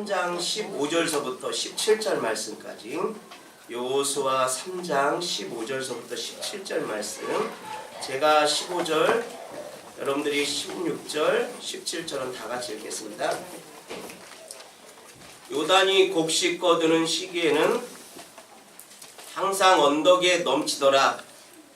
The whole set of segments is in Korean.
3장 15절서부터 17절 말씀까지, 여호수아 3장 15절서부터 17절 말씀, 제가 15절, 여러분들이 16절, 17절은 다 같이 읽겠습니다. 요단이 곡식 거두는 시기에는 항상 언덕에 넘치더라.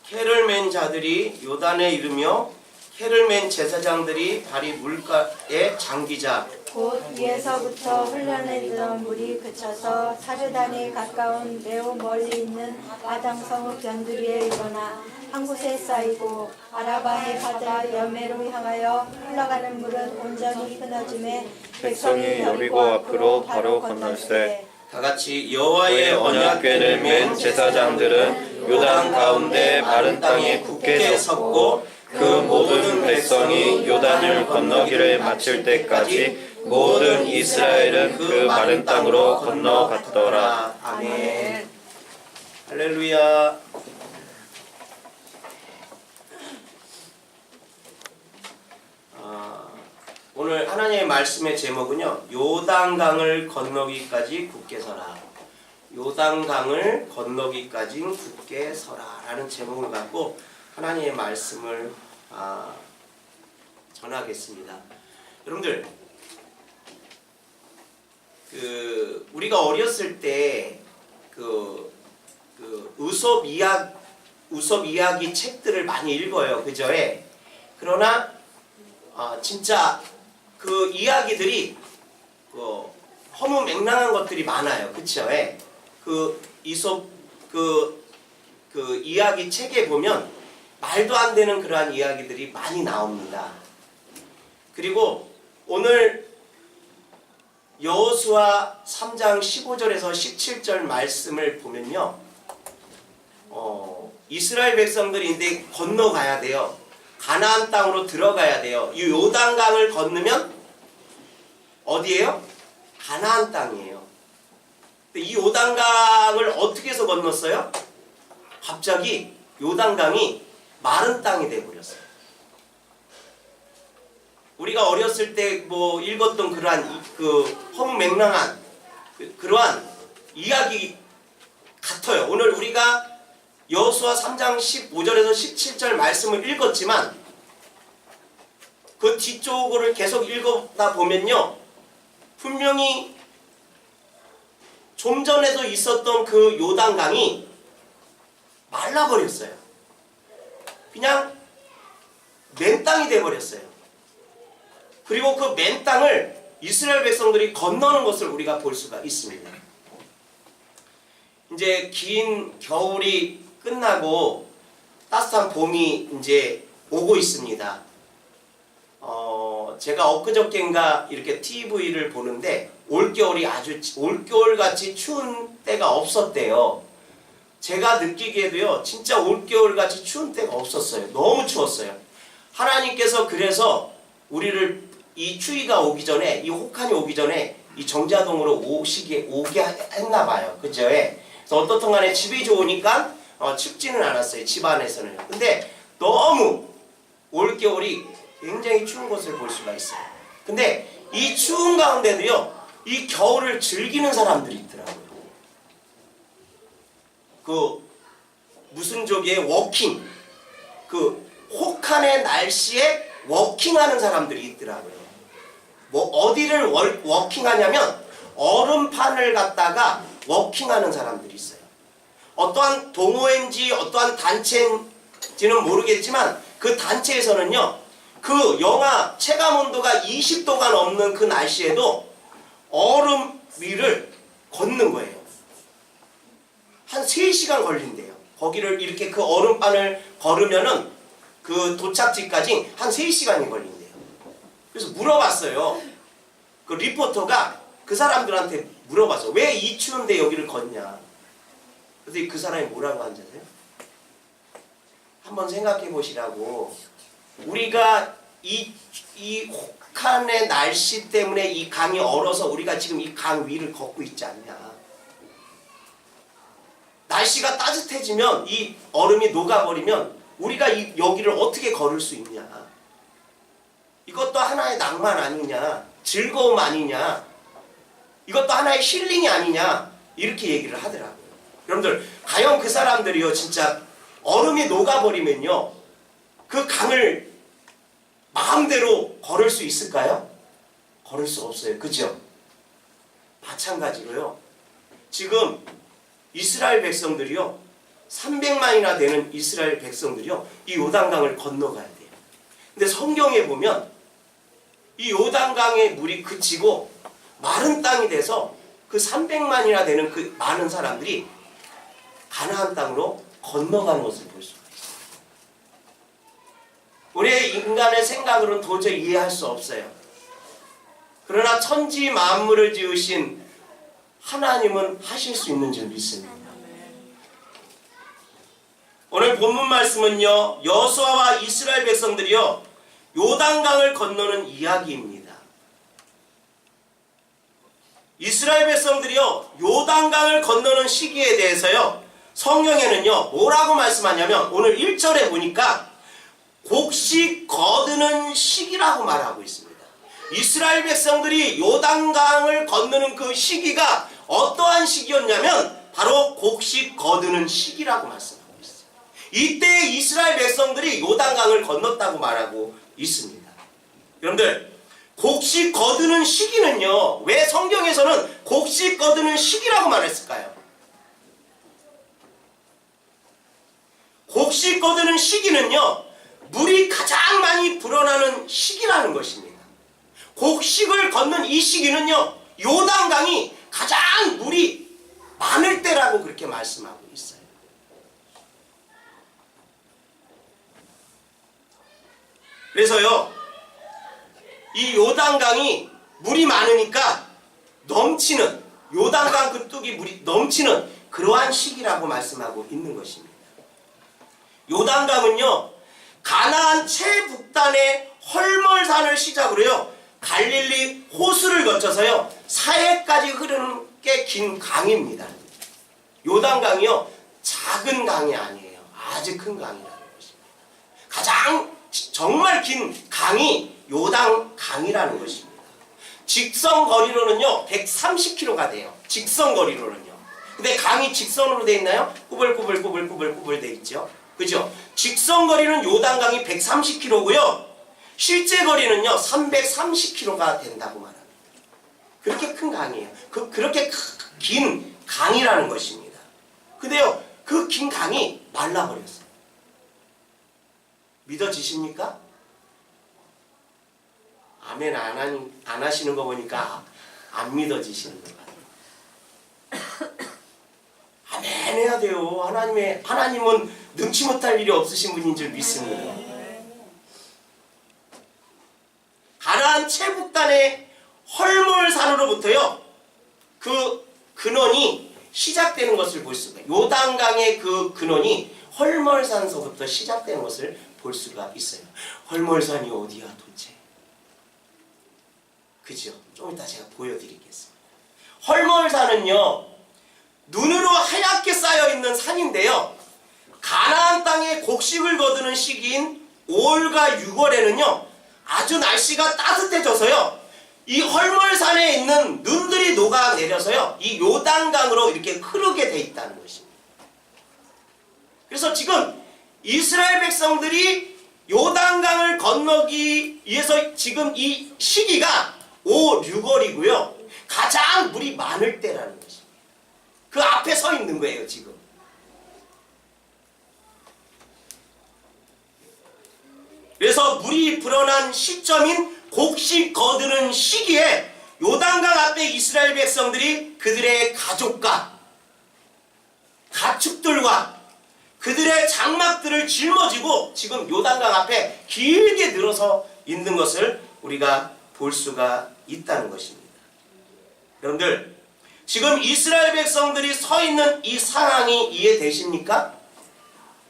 캐를 맨 자들이 요단에 이르며 캐를 맨 제사장들이 발이 물가에 잠기자 곧 위에서부터 흘러내리던 물이 그쳐서 사르단에 가까운 매우 멀리 있는 아당성읍 변두리에 일어나 한 곳에 쌓이고 아라바의 바다 여매로 향하여 흘러가는 물은 온전히 끊어짐에 백성이 여리고 앞으로 바로 건널세. 다같이 여호와의 언약궤를 맨 제사장들은 요단 가운데 마른 땅에 굳게 섰고 그 모든 백성이 요단을 건너기를 마칠 때까지 모든 이스라엘은 그 마른 땅으로 건너갔더라. 아멘. 할렐루야. 오늘 하나님의 말씀의 제목은요, 요단강을 건너기까지 굳게 서라. 요단강을 건너기까지 굳게 서라 라는 제목을 갖고 하나님의 말씀을 전하겠습니다. 여러분들, 우리가 어렸을 때 의솝 이야기 책들을 많이 읽어요, 그죠? 그러나 진짜 그 이야기들이 허무맹랑한 것들이 많아요, 그쵸? 그 이솝 그 이야기 책에 보면 말도 안 되는 그러한 이야기들이 많이 나옵니다. 그리고 오늘 여호수아 3장 15절에서 17절 말씀을 보면요, 이스라엘 백성들이 이제 건너가야 돼요. 가나안 땅으로 들어가야 돼요. 이 요단강을 건너면 어디예요? 가나안 땅이에요. 근데 이 요단강을 어떻게 해서 건넜어요? 갑자기 요단강이 마른 땅이 되어버렸어요. 우리가 어렸을 때 뭐 읽었던 그러한 허무맹랑한 그러한 이야기 같아요. 오늘 우리가 여호수아 3장 15절에서 17절 말씀을 읽었지만 그 뒤쪽을 계속 읽다 보면요, 분명히 좀 전에도 있었던 그 요단강이 말라버렸어요. 그냥 맨 땅이 돼버렸어요. 그리고 그 맨 땅을 이스라엘 백성들이 건너는 것을 우리가 볼 수가 있습니다. 이제 긴 겨울이 끝나고 따뜻한 봄이 이제 오고 있습니다. 제가 엊그저께인가 이렇게 TV를 보는데 올겨울이 아주 올겨울같이 추운 때가 없었대요. 제가 느끼기에도요, 진짜 올겨울같이 추운 때가 없었어요. 너무 추웠어요. 하나님께서 그래서 우리를 이 추위가 오기 전에, 이 혹한이 오기 전에 이 정자동으로 오게 했나 봐요, 그죠? 그래서 어떻든 간에 집이 좋으니까 춥지는 않았어요, 집 안에서는. 근데 너무 올겨울이 굉장히 추운 것을 볼 수가 있어요. 근데 이 추운 가운데도요, 이 겨울을 즐기는 사람들이 있더라고요. 무슨 쪽이에요? 워킹. 혹한의 날씨에 워킹하는 사람들이 있더라고요. 뭐 어디를 워킹하냐면 얼음판을 갖다가 워킹하는 사람들이 있어요. 어떠한 동호회인지 어떠한 단체인지는 모르겠지만 그 단체에서는요, 그 영하 체감온도가 20도가 넘는 그 날씨에도 얼음 위를 걷는 거예요. 한 3시간 걸린대요. 거기를 이렇게 그 얼음판을 걸으면은 그 도착지까지 한 3시간이 걸린대요. 그래서 물어봤어요. 그 리포터가 그 사람들한테 물어봤어. 왜 이 추운데 여기를 걷냐? 그래서 그 사람이 뭐라고 하는지 아세요? 한번 생각해 보시라고. 우리가 이 혹한의 날씨 때문에 이 강이 얼어서 우리가 지금 이 강 위를 걷고 있지 않냐? 날씨가 따뜻해지면 이 얼음이 녹아버리면 우리가 여기를 어떻게 걸을 수 있냐? 이것도 하나의 낭만 아니냐? 즐거움 아니냐? 이것도 하나의 힐링이 아니냐 이렇게 얘기를 하더라고요. 여러분들 과연 그 사람들이요 진짜 얼음이 녹아버리면요 그 강을 마음대로 걸을 수 있을까요? 걸을 수 없어요. 그죠? 마찬가지로요. 지금 이스라엘 백성들이요 300만이나 되는 이스라엘 백성들이요 이 요단강을 건너가야 돼요. 근데 성경에 보면 이 요단강의 물이 그치고 마른 땅이 돼서 그 300만이나 되는 그 많은 사람들이 가나안 땅으로 건너가는 것을 볼 수가 있어요. 우리의 인간의 생각으로는 도저히 이해할 수 없어요. 그러나 천지 만물을 지으신 하나님은 하실 수 있는 줄 믿습니다. 오늘 본문 말씀은요 여호수아와 이스라엘 백성들이요 요단강을 건너는 이야기입니다. 이스라엘 백성들이요 요단강을 건너는 시기에 대해서요 성경에는요 뭐라고 말씀하냐면 오늘 1절에 보니까 곡식 거두는 시기라고 말하고 있습니다. 이스라엘 백성들이 요단강을 건너는 그 시기가 어떠한 시기였냐면 바로 곡식 거두는 시기라고 말씀합니다. 이때 이스라엘 백성들이 요단강을 건넜다고 말하고 있습니다. 여러분들 곡식 거두는 시기는요 왜 성경에서는 곡식 거두는 시기라고 말했을까요? 곡식 거두는 시기는요 물이 가장 많이 불어나는 시기라는 것입니다. 곡식을 걷는 이 시기는요 요단강이 가장 물이 많을 때라고 그렇게 말씀하고 있어요. 그래서요 이 요단강이 물이 많으니까 넘치는 요단강 그 뚝이 물이 넘치는 그러한 시기라고 말씀하고 있는 것입니다. 요단강은요 가나안 최북단의 헐멀산을 시작으로요 갈릴리 호수를 거쳐서요 사해까지 흐르는 꽤 긴 강입니다. 요단강이요 작은 강이 아니에요. 아주 큰 강이라는 것입니다. 가장 정말 긴 강이 요단강이라는 것입니다. 직선 거리로는요 130km가 돼요. 직선 거리로는요. 근데 강이 직선으로 돼 있나요? 꾸불꾸불 돼 있죠. 그죠? 직선 거리는 요단강이 130km고요. 실제 거리는요 330km가 된다고 말합니다. 그렇게 큰 강이에요. 그렇게 긴 강이라는 것입니다. 근데요 그 긴 강이 말라버렸어요. 믿어지십니까? 아멘 안 하시는 거 보니까 안 믿어지시는 것 같아요. 아멘 해야 돼요. 하나님은 능치 못할 일이 없으신 분인 줄 믿습니다. 가나안 최북단의 헐몰산으로부터요 그 근원이 시작되는 것을 볼 수가 있어요. 요단강의 그 근원이 헐몰산서부터 시작되는 것을 볼 수가 있어요. 헐몰산이 어디야 도대체? 그죠? 좀 이따 제가 보여드리겠습니다. 헐몰산은요 눈으로 하얗게 쌓여있는 산인데요 가나안 땅에 곡식을 거두는 시기인 5월과 6월에는요 아주 날씨가 따뜻해져서요 이 헐몰산에 있는 눈들이 녹아내려서요 이 요단강으로 이렇게 흐르게 돼 있다는 것입니다. 그래서 지금 이스라엘 백성들이 요단강을 건너기 위해서 지금 이 시기가 5, 6월이고요 가장 물이 많을 때라는 것입니다. 그 앞에 서 있는 거예요 지금. 그래서 물이 불어난 시점인 곡식 거두는 시기에 요단강 앞에 이스라엘 백성들이 그들의 가족과 가축들과 그들의 장막들을 짊어지고 지금 요단강 앞에 길게 늘어서 있는 것을 우리가 볼 수가 있다는 것입니다. 여러분들 지금 이스라엘 백성들이 서 있는 이 상황이 이해되십니까?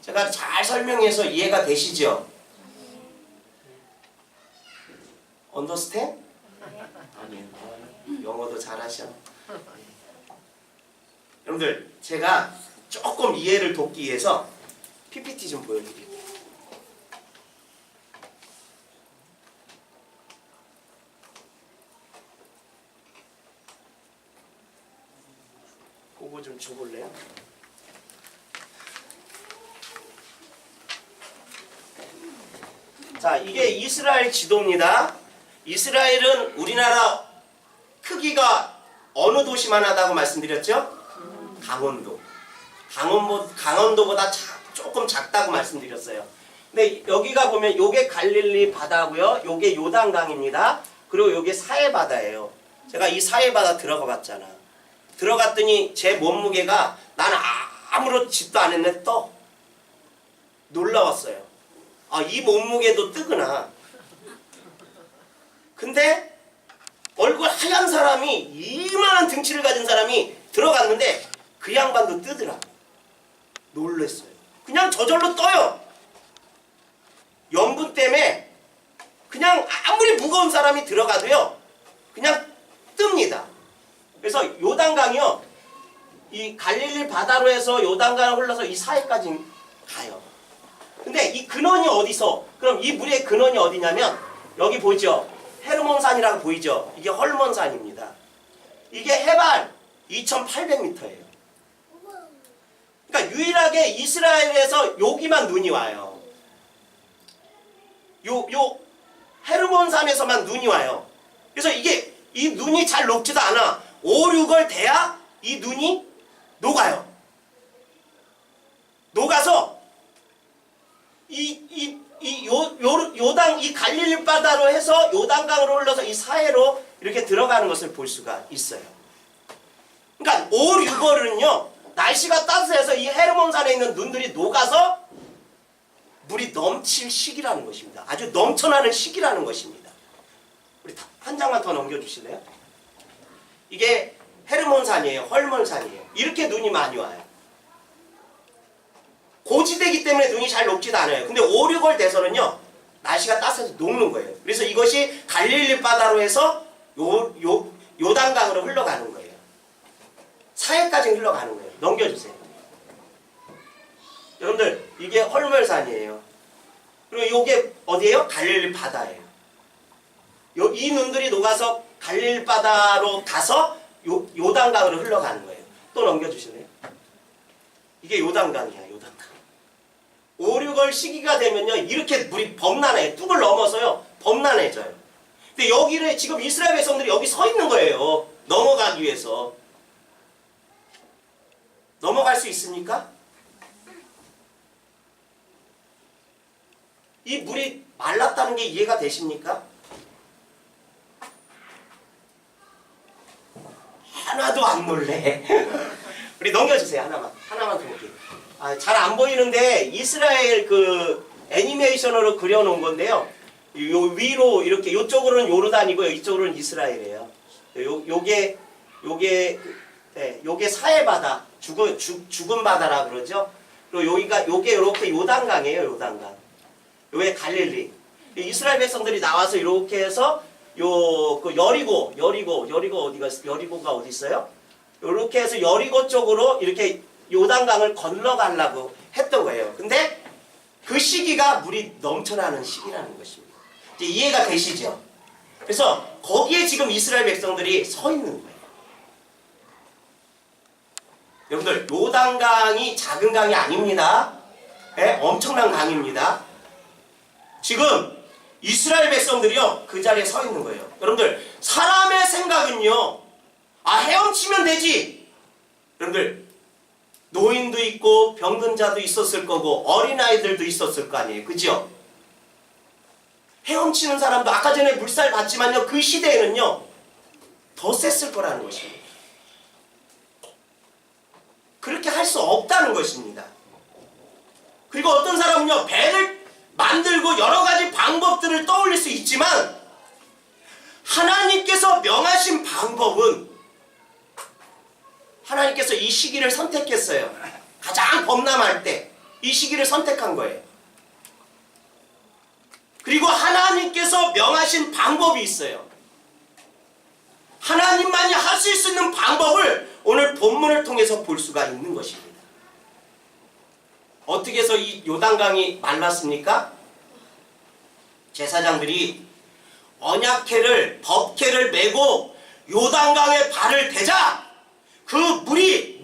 제가 잘 설명해서 이해가 되시죠? Understand? 아멘. 영어도 잘하셔. 여러분들 제가 조금 이해를 돕기 위해서 PPT 좀 보여드릴게요. 그거 좀 줘볼래요? 자, 이게 이스라엘 지도입니다. 이스라엘은 우리나라 크기가 어느 도시만 하다고 말씀드렸죠? 강원도. 강원도보다 조금 작다고 말씀드렸어요. 근데 여기가 보면 요게 갈릴리 바다고요. 요게 요단강입니다. 그리고 요게 사해바다예요. 제가 이 사해바다 들어가 봤잖아. 들어갔더니 제 몸무게가 나는 아무렇지도 않았는데 떠. 놀라웠어요. 아, 이 몸무게도 뜨구나. 근데 얼굴 하얀 사람이, 이만한 등치를 가진 사람이 들어갔는데 그 양반도 뜨더라고. 놀랬어요. 그냥 저절로 떠요. 염분 때문에 그냥 아무리 무거운 사람이 들어가도요, 그냥 뜹니다. 그래서 요단강이요, 이 갈릴리 바다로 해서 요단강을 흘러서 이 사해까지 가요. 근데 이 근원이 어디서? 그럼 이 물의 근원이 어디냐면 여기 보이죠? 헤르몬산이라고 보이죠? 이게 헐몬산입니다. 이게 해발 2,800m예요. 그러니까 유일하게 이스라엘에서 여기만 눈이 와요. 요 헤르몬산에서만 눈이 와요. 그래서 이게 이 눈이 잘 녹지도 않아. 5, 6월 돼야 이 눈이 녹아요. 녹아서 요단, 이 갈릴리 바다로 해서 요단강으로 흘러서 이 사해로 이렇게 들어가는 것을 볼 수가 있어요. 그러니까 5, 6월은요, 날씨가 따뜻해서 이 헤르몬산에 있는 눈들이 녹아서 물이 넘칠 시기라는 것입니다. 아주 넘쳐나는 시기라는 것입니다. 우리 한 장만 더 넘겨주실래요? 이게 헤르몬산이에요. 헐몬산이에요. 이렇게 눈이 많이 와요. 고지대이기 때문에 눈이 잘 녹지도 않아요. 근데 5, 6월 돼서는요, 날씨가 따뜻해서 녹는 거예요. 그래서 이것이 갈릴리 바다로 해서 요단강으로 흘러가는 거예요. 사해까지 흘러가는 거예요. 넘겨주세요. 여러분들, 이게 헐몬산이에요. 그리고 이게 어디예요? 갈릴리 바다예요. 이 눈들이 녹아서 갈릴리 바다로 가서 요단강으로 흘러가는 거예요. 또 넘겨주실래요? 이게 요단강이야, 요단강. 5, 6월 시기가 되면요, 이렇게 물이 범람해요. 뚝을 넘어서요, 범람해져요. 근데 여기를 지금 이스라엘 백성들이 여기 서 있는 거예요. 넘어가기 위해서. 넘어갈 수 있습니까? 이 물이 말랐다는 게 이해가 되십니까? 하나도 안 놀래. 우리 넘겨주세요. 하나만 더 볼게요. 잘 안 보이는데 이스라엘 그 애니메이션으로 그려놓은 건데요. 요 위로 이렇게, 요쪽으로는 요르단이고요, 이쪽으로는 이스라엘이에요. 요게 사해바다, 죽은 바다라 그러죠. 그리고 요게 이렇게 요단강이에요, 요단강. 요게 갈릴리. 이스라엘 백성들이 나와서 이렇게 해서 그 여리고가 어디 있어요? 이렇게 해서 여리고 쪽으로 이렇게 요단강을 건너가려고 했던 거예요. 근데 그 시기가 물이 넘쳐나는 시기라는 것입니다. 이제 이해가 되시죠? 그래서 거기에 지금 이스라엘 백성들이 서 있는 거예요. 여러분들, 요단강이 작은 강이 아닙니다. 네? 엄청난 강입니다. 지금 이스라엘 백성들이요, 그 자리에 서 있는 거예요. 여러분들, 사람의 생각은요, 헤엄치면 되지. 여러분들, 노인도 있고 병든 자도 있었을 거고 어린아이들도 있었을 거 아니에요. 그죠? 헤엄치는 사람도 아까 전에 물살 봤지만요, 그 시대에는요, 더 셌을 거라는 것입니다. 그렇게 할 수 없다는 것입니다. 그리고 어떤 사람은요, 배를 만들고 여러 가지 방법들을 떠올릴 수 있지만 하나님께서 명하신 방법은, 하나님께서 이 시기를 선택했어요. 가장 범람할 때 이 시기를 선택한 거예요. 그리고 하나님께서 명하신 방법이 있어요. 하나님만이 하실 수 있는 방법을 오늘 본문을 통해서 볼 수가 있는 것입니다. 어떻게 해서 이 요단강이 말랐습니까? 제사장들이 언약궤를, 법궤를 메고 요단강에 발을 대자 그 물이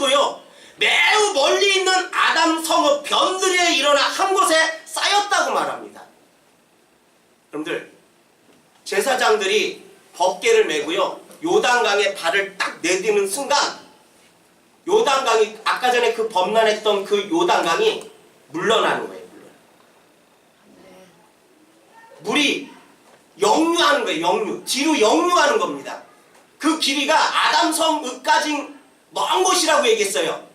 끝이고요. 매우 멀리 있는 아담 성읍 변두리에 일어나 한 곳에 쌓였다고 말합니다. 여러분들, 제사장들이 법궤를 메고요, 요단강에 발을 딱 내딛는 순간 요단강이, 아까 전에 그 범람했던 그 요단강이 물러나는 거예요. 물이 역류하는 거예요. 역류. 뒤로 역류하는 겁니다. 그 길이가 아담성읍까지 먼 곳이라고 얘기했어요.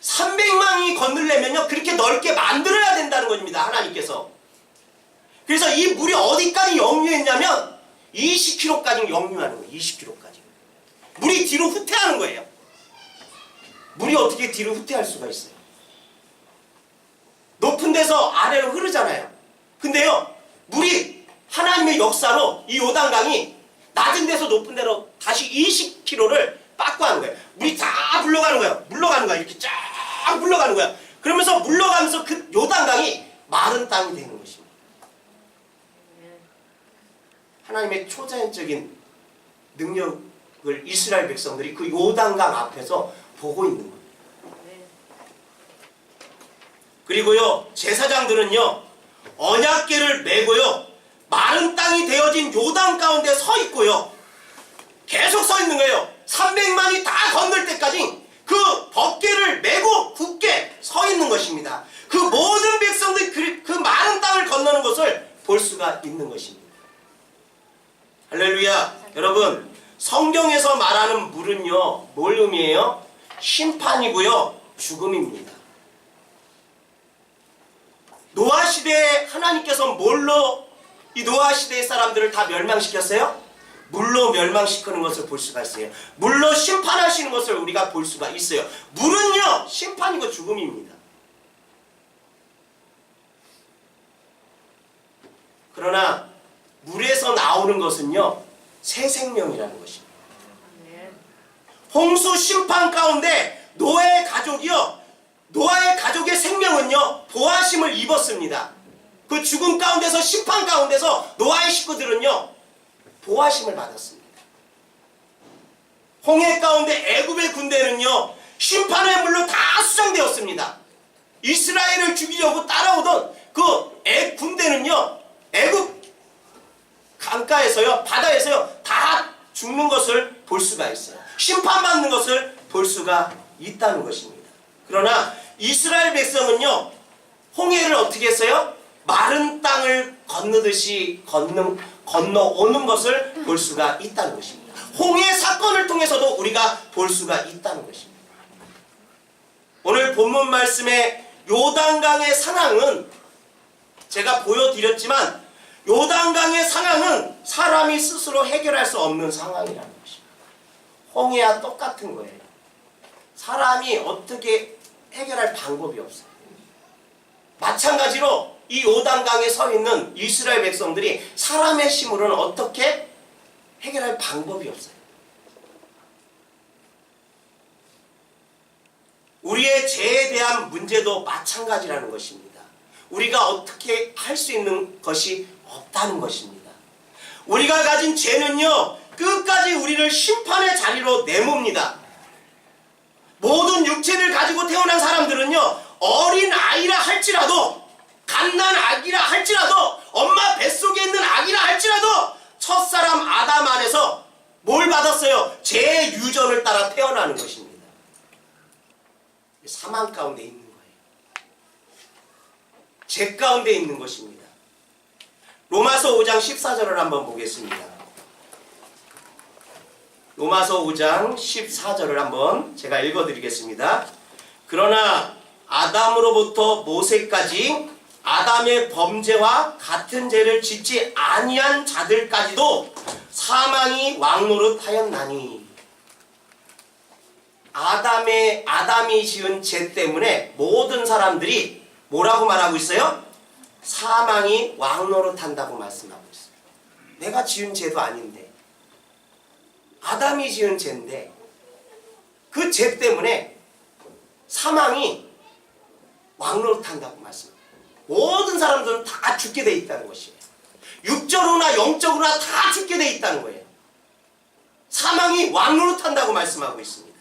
300만이 건너려면요, 그렇게 넓게 만들어야 된다는 겁니다. 하나님께서. 그래서 이 물이 어디까지 역류했냐면 20km까지 역류하는 거예요. 20km까지. 물이 뒤로 후퇴하는 거예요. 물이 어떻게 뒤로 후퇴할 수가 있어요? 높은 데서 아래로 흐르잖아요. 근데요, 물이 하나님의 역사로 이 요단강이 낮은 데서 높은 데로 다시 20km를 빠꾸하는 거예요. 물이 다 물러가는 거예요. 물러가는 거야. 이렇게 쫙 물러가는 거야. 그러면서 물러가면서 그 요단강이 마른 땅이 되는 것입니다. 하나님의 초자연적인 능력을 이스라엘 백성들이 그 요단강 앞에서 보고 있는 겁니다. 그리고요, 제사장들은요, 언약궤를 메고요, 마른 땅이 되어진 요단 가운데 서 있고요, 계속 서 있는 거예요. 300만이 다 건널 때까지 그 법궤를 메고 굳게 서 있는 것입니다. 그 모든 백성들이 그 마른 땅을 건너는 것을 볼 수가 있는 것입니다. 할렐루야. 여러분, 성경에서 말하는 물은요, 뭘 의미해요? 심판이고요, 죽음입니다. 노아 시대에 하나님께서 뭘로 이 노아 시대의 사람들을 다 멸망시켰어요? 물로 멸망시키는 것을 볼 수가 있어요. 물로 심판하시는 것을 우리가 볼 수가 있어요. 물은요, 심판이고 죽음입니다. 그러나 물에서 나오는 것은요, 새 생명이라는 것입니다. 홍수 심판 가운데 노아의 가족의 생명은요, 보하심을 입었습니다. 그 죽음 가운데서, 심판 가운데서 노아의 식구들은요, 보하심을 받았습니다. 홍해 가운데 애굽의 군대는요, 심판의 물로 다 수정되었습니다. 이스라엘을 죽이려고 따라오던 그 군대는요, 애굽 강가에서요, 바다에서요, 다 죽는 것을 볼 수가 있어요. 심판받는 것을 볼 수가 있다는 것입니다. 그러나 이스라엘 백성은요, 홍해를 어떻게 했어요? 마른 땅을 건너듯이 건너오는 것을 볼 수가 있다는 것입니다. 홍해 사건을 통해서도 우리가 볼 수가 있다는 것입니다. 오늘 본문 말씀의 요단강의 상황은 제가 보여드렸지만, 요단강의 상황은 사람이 스스로 해결할 수 없는 상황이라는 것입니다. 홍해와 똑같은 거예요. 사람이 어떻게 해결할 방법이 없어요. 마찬가지로 이 요단강에 서 있는 이스라엘 백성들이 사람의 힘으로는 어떻게 해결할 방법이 없어요. 우리의 죄에 대한 문제도 마찬가지라는 것입니다. 우리가 어떻게 할 수 있는 것이 없다는 것입니다. 우리가 가진 죄는요, 끝까지 우리를 심판의 자리로 내몹니다. 모든 육체를 가지고 태어난 사람들은요, 어린 아이라 할지라도, 갓난 아기라 할지라도, 엄마 뱃속에 있는 아기라 할지라도 첫사람 아담 안에서 뭘 받았어요? 죄의 유전을 따라 태어나는 것입니다. 사망 가운데 있는 거예요. 죄 가운데 있는 것입니다. 로마서 5장 14절을 한번 보겠습니다. 로마서 5장 14절을 한번 제가 읽어드리겠습니다. 그러나 아담으로부터 모세까지 아담의 범죄와 같은 죄를 짓지 아니한 자들까지도 사망이 왕노릇하였나니, 아담이 지은 죄 때문에 모든 사람들이 뭐라고 말하고 있어요? 사망이 왕노릇한다고 말씀하고 있어요. 내가 지은 죄도 아닌데, 아담이 지은 죄인데 그 죄 때문에 사망이 왕노릇한다고 말씀합니다. 모든 사람들은 다 죽게 돼 있다는 것이에요. 육적으로나 영적으로나 다 죽게 돼 있다는 거예요. 사망이 왕노릇한다고 말씀하고 있습니다.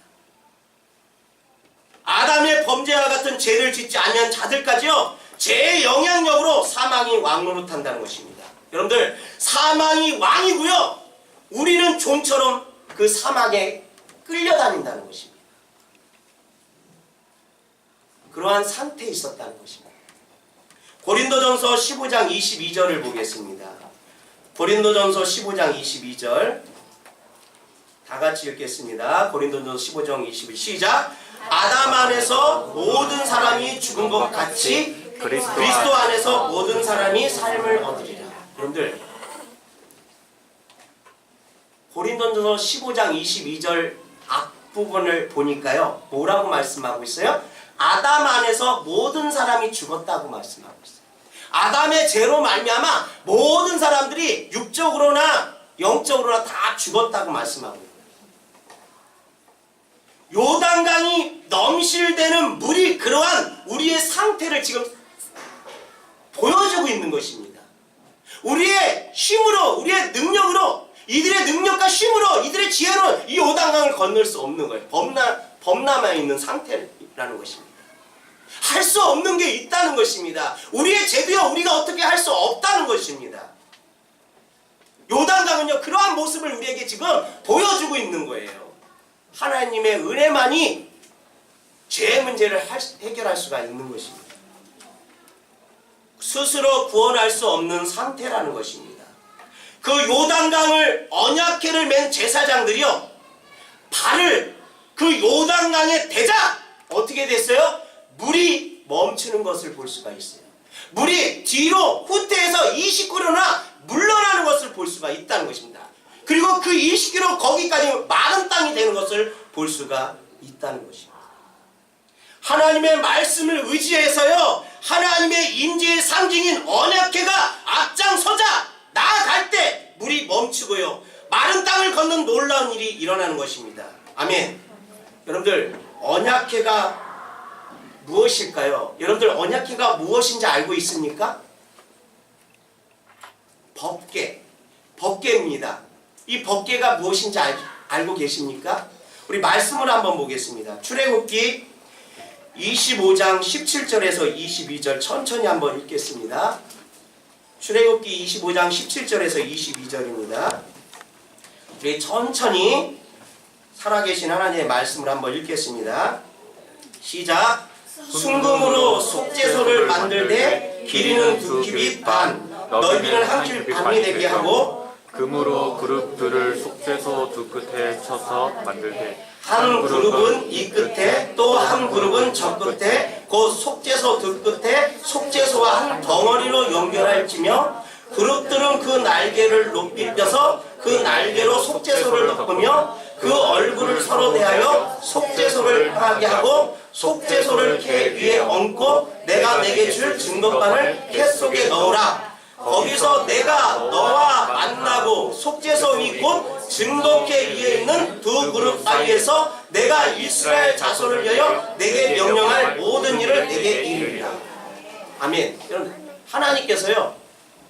범죄와 같은 죄를 짓지 아니한 자들까지요 죄의 영향력으로 사망이 왕노릇한다는 것입니다. 여러분들 사망이 왕이고요 우리는 종처럼 그 사망에 끌려다닌다는 것입니다. 그러한 상태에 있었다는 것입니다. 고린도전서 15장 22절을 보겠습니다. 고린도전서 15장 22절 다 같이 읽겠습니다. 고린도전서 15장 22절 시작. 아담 안에서 모든 사람이 죽은 것 같이 그리스도 안에서 모든 사람이 삶을 얻으리라. 여러분들 고린도전서 15장 22절 앞부분을 보니까요 뭐라고 말씀하고 있어요? 아담 안에서 모든 사람이 죽었다고 말씀하고 있어요. 아담의 죄로 말미암아 모든 사람들이 육적으로나 영적으로나 다 죽었다고 말씀하고 있어요. 요단강이 넘실대는 물이 그러한 우리의 상태를 지금 보여주고 있는 것입니다. 우리의 힘으로 우리의 능력으로 이들의 능력과 힘으로 이들의 지혜로 이 요단강을 건널 수 없는 거예요. 범람해 있는 상태라는 것입니다. 할 수 없는 게 있다는 것입니다. 우리의 죄도요 우리가 어떻게 할 수 없다는 것입니다. 요단강은요 그러한 모습을 우리에게 지금 보여주고 있는 거예요. 하나님의 은혜만이 죄의 문제를 해결할 수가 있는 것입니다. 스스로 구원할 수 없는 상태라는 것입니다. 그 요단강을 언약궤를 맨 제사장들이요 발을 그 요단강에 대자 어떻게 됐어요? 물이 멈추는 것을 볼 수가 있어요. 물이 뒤로 후퇴해서 20km나 물러나는 것을 볼 수가 있다는 것입니다. 그리고 그 20km 거기까지 마른 땅이 되는 것을 볼 수가 있다는 것입니다. 하나님의 말씀을 의지해서요 하나님의 임재의 상징인 언약궤가 앞장서자 나아갈 때 물이 멈추고요 마른 땅을 걷는 놀라운 일이 일어나는 것입니다. 아멘. 여러분들 언약궤가 무엇일까요? 여러분들 언약궤가 무엇인지 알고 있습니까? 법궤입니다. 이 법궤가 무엇인지 알고 계십니까? 우리 말씀을 한번 보겠습니다. 출애굽기 25장 17절에서 22절 천천히 한번 읽겠습니다. 출애굽기 25장 17절에서 22절입니다. 우리 천천히 살아계신 하나님의 말씀을 한번 읽겠습니다. 시작. 순금으로 속죄소를 만들되 길이는 2규빗 반 넓이는 1규빗 반이 되게 하고 금으로 그룹들을 속죄소 두 끝에 쳐서 만들되 한 그룹은 이 끝에 또 한 그룹은 저 끝에 곧 속죄소 두 끝에 속죄소와 한 덩어리로 연결할지며 그룹들은 그 날개를 높이 펴서 그 날개로 속죄소를 덮으며 그 얼굴을 서로 대하여 속죄소를 향하게 하고 속죄소를 캐 위에 얹고 내가 내게 줄 증거판을 캐 속에 넣으라. 거기서 내가 너와 만나고 속죄소 위 곧 증거캐 위에 있는 두 그룹 사이에서 내가 이스라엘 자손을 위하여 내게 명령할 모든 일을 내게 이르리라. 아멘. 여러분 하나님께서요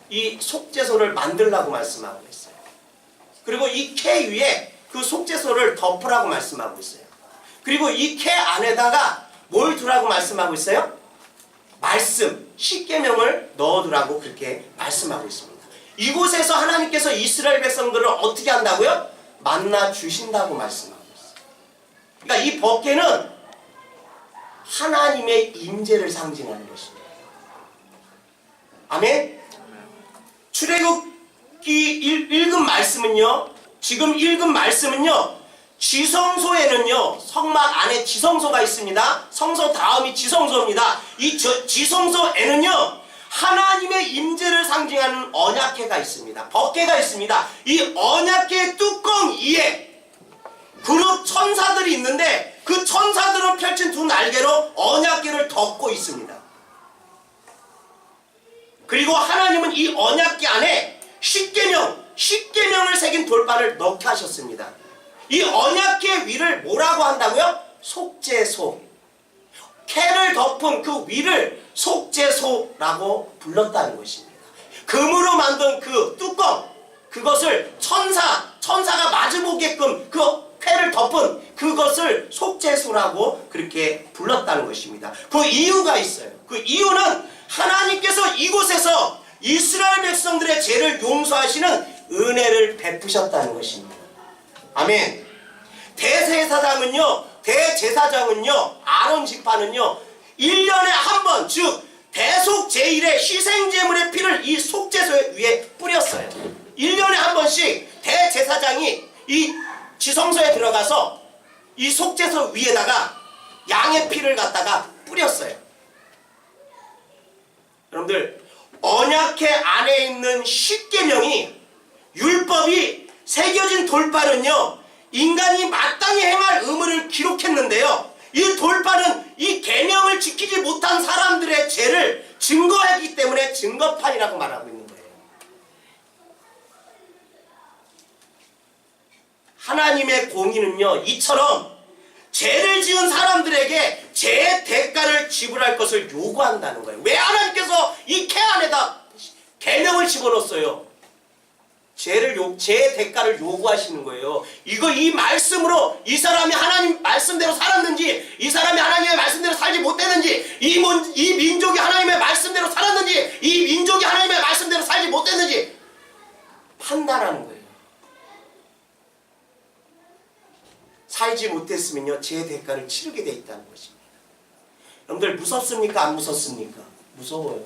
이 속죄소를 만들라고 말씀하고 있어요. 그리고 이 캐 위에 그 속죄소를 덮으라고 말씀하고 있어요. 그리고 이 캐 안에다가 뭘 두라고 말씀하고 있어요? 말씀, 십계명을 넣어두라고 그렇게 말씀하고 있습니다. 이곳에서 하나님께서 이스라엘 백성들을 어떻게 한다고요? 만나 주신다고 말씀하고 있어요. 그러니까 이 법궤는 하나님의 임재를 상징하는 것입니다. 아멘? 출애굽기 읽은 말씀은요, 지금 읽은 말씀은요, 지성소에는요 성막 안에 지성소가 있습니다. 성소 다음이 지성소입니다. 이 지성소에는요 하나님의 임재를 상징하는 언약궤가 있습니다. 법궤가 있습니다. 이 언약궤 뚜껑 위에 그룹 천사들이 있는데 그 천사들은 펼친 두 날개로 언약궤를 덮고 있습니다. 그리고 하나님은 이 언약궤 안에 십계명을 새긴 돌판을 넣게 하셨습니다. 이 언약궤 위를 뭐라고 한다고요? 속죄소. 캐를 덮은 그 위를 속죄소라고 불렀다는 것입니다. 금으로 만든 그 뚜껑, 그것을 천사가 마주보게끔 그 쾌를 덮은 그것을 속죄소라고 그렇게 불렀다는 것입니다. 그 이유가 있어요. 그 이유는 하나님께서 이곳에서 이스라엘 백성들의 죄를 용서하시는 은혜를 베푸셨다는 것입니다. 아멘. 대제사장은요, 아론 지파는요, 1년에 한 번, 즉 대속 제1의 희생제물의 피를 이 속죄소 위에 뿌렸어요. 1년에 한 번씩 대제사장이 이 지성소에 들어가서 이 속죄소 위에다가 양의 피를 갖다가 뿌렸어요. 여러분들, 언약궤 안에 있는 십계명이, 율법이 새겨진 돌판은요, 인간이 마땅히 행할 의무를 기록했는데요, 이 돌판은 이 계명을 지키지 못한 사람들의 죄를 증거하기 때문에 증거판이라고 말하고 있는 거예요. 하나님의 공의는요, 이처럼 죄를 지은 사람들에게 죄의 대가를 지불할 것을 요구한다는 거예요. 왜 하나님께서 이 궤 안에다 계명을 집어넣었어요? 죄의 대가를 요구하시는 거예요. 이 말씀으로 이 사람이 하나님 말씀대로 살았는지, 이 사람이 하나님의 말씀대로 살지 못했는지, 이 민족이 하나님의 말씀대로 살았는지, 이 민족이 하나님의 말씀대로 살지 못했는지 판단하는 거예요. 살지 못했으면요, 죄의 대가를 치르게 돼 있다는 것입니다. 여러분들, 무섭습니까? 안 무섭습니까? 무서워요.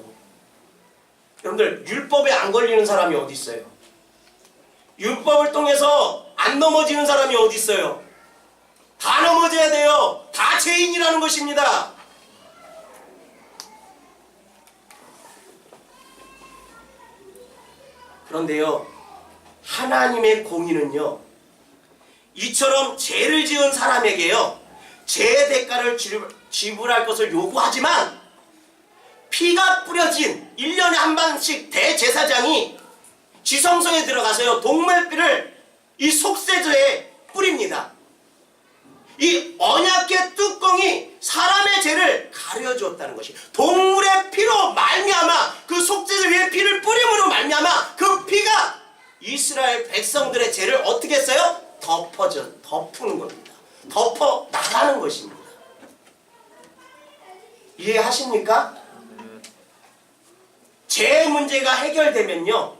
여러분들, 율법에 안 걸리는 사람이 어디 있어요? 율법을 통해서 안 넘어지는 사람이 어디 있어요? 다 넘어져야 돼요. 다 죄인이라는 것입니다. 그런데요, 하나님의 공의는요, 이처럼 죄를 지은 사람에게요, 죄의 대가를 지불할 것을 요구하지만, 피가 뿌려진 1년에 한 번씩 대제사장이 지성소에 들어가서요, 동물피를 이 속죄소에 뿌립니다. 이 언약궤 뚜껑이 사람의 죄를 가려주었다는 것이, 동물의 피로 말미암아, 그 속죄소 위에 피를 뿌림으로 말미암아 그 피가 이스라엘 백성들의 죄를 어떻게 했어요? 덮는 겁니다. 덮어 나가는 것입니다. 이해하십니까? 죄 문제가 해결되면요,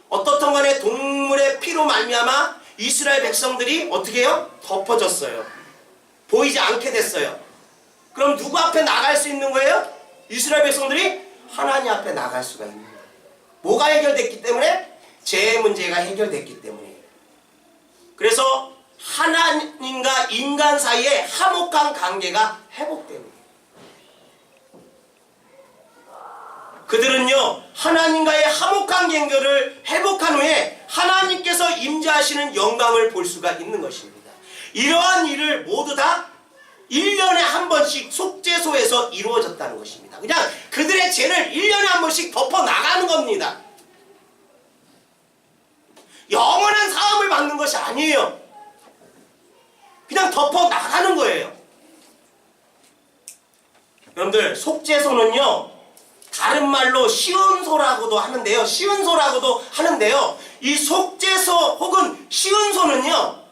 어떻든 간에 동물의 피로 말미암아 이스라엘 백성들이 어떻게 해요? 덮어졌어요. 보이지 않게 됐어요. 그럼 누구 앞에 나갈 수 있는 거예요? 이스라엘 백성들이 하나님 앞에 나갈 수가 있는 거예요. 뭐가 해결됐기 때문에? 죄 문제가 해결됐기 때문에. 그래서 하나님과 인간 사이에 화목한 관계가 회복됩니다. 그들은요, 하나님과의 화목한 관계를 회복한 후에 하나님께서 임재하시는 영광을 볼 수가 있는 것입니다. 이러한 일을 모두 다 1년에 한 번씩 속죄소에서 이루어졌다는 것입니다. 그냥 그들의 죄를 1년에 한 번씩 덮어 나가는 겁니다. 영원한 사함을 받는 것이 아니에요. 그냥 덮어 나가는 거예요. 여러분들, 속죄소는요, 다른 말로 시온소라고도 하는데요. 이 속죄소 혹은 시온소는요,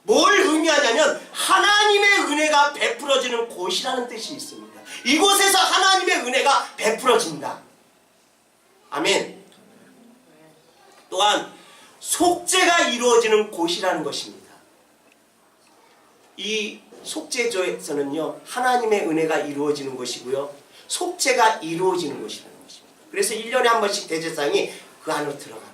뭘 의미하냐면 하나님의 은혜가 베풀어지는 곳이라는 뜻이 있습니다. 이곳에서 하나님의 은혜가 베풀어진다. 아멘. 또한 속죄가 이루어지는 곳이라는 것입니다. 이 속죄소에서는요, 하나님의 은혜가 이루어지는 것이고요, 속죄가 이루어지는 것이라는 것입니다. 그래서 1년에 한 번씩 대제사장이 그 안으로 들어갑니다.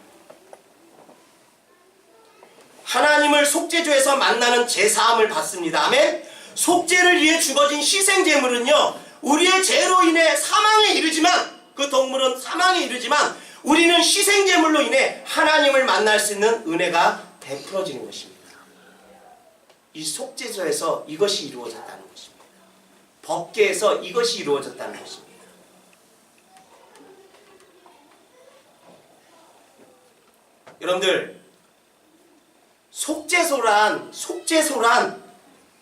하나님을 속죄소에서 만나는 제사함을 받습니다. 아멘. 속죄를 위해 죽어진 희생제물은요, 우리의 죄로 인해 사망에 이르지만, 그 동물은 사망에 이르지만 우리는 희생제물로 인해 하나님을 만날 수 있는 은혜가 베풀어지는 것입니다. 이 속죄소에서 이것이 이루어졌다는 것입니다. 법궤에서 이것이 이루어졌다는 것입니다. 여러분들, 속죄소란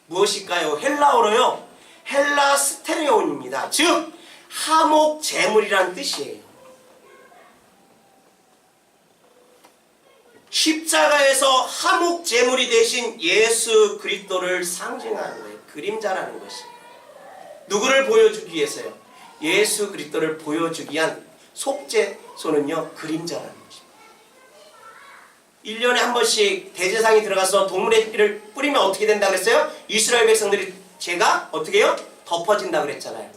무엇일까요? 헬라어로요, 헬라 스테레온입니다. 즉 하목 제물이란 뜻이에요. 십자가에서 화목 제물이 되신 예수 그리스도를 상징하는 거예요. 그림자라는 것이에요. 누구를 보여주기 위해서요? 예수 그리스도를 보여주기 위한 속죄소는요, 그림자라는 것입니다. 1년에 한 번씩 대제사장이 들어가서 동물의 피를 뿌리면 어떻게 된다 그랬어요? 이스라엘 백성들이 죄가 어떻게 해요? 덮어진다 그랬잖아요.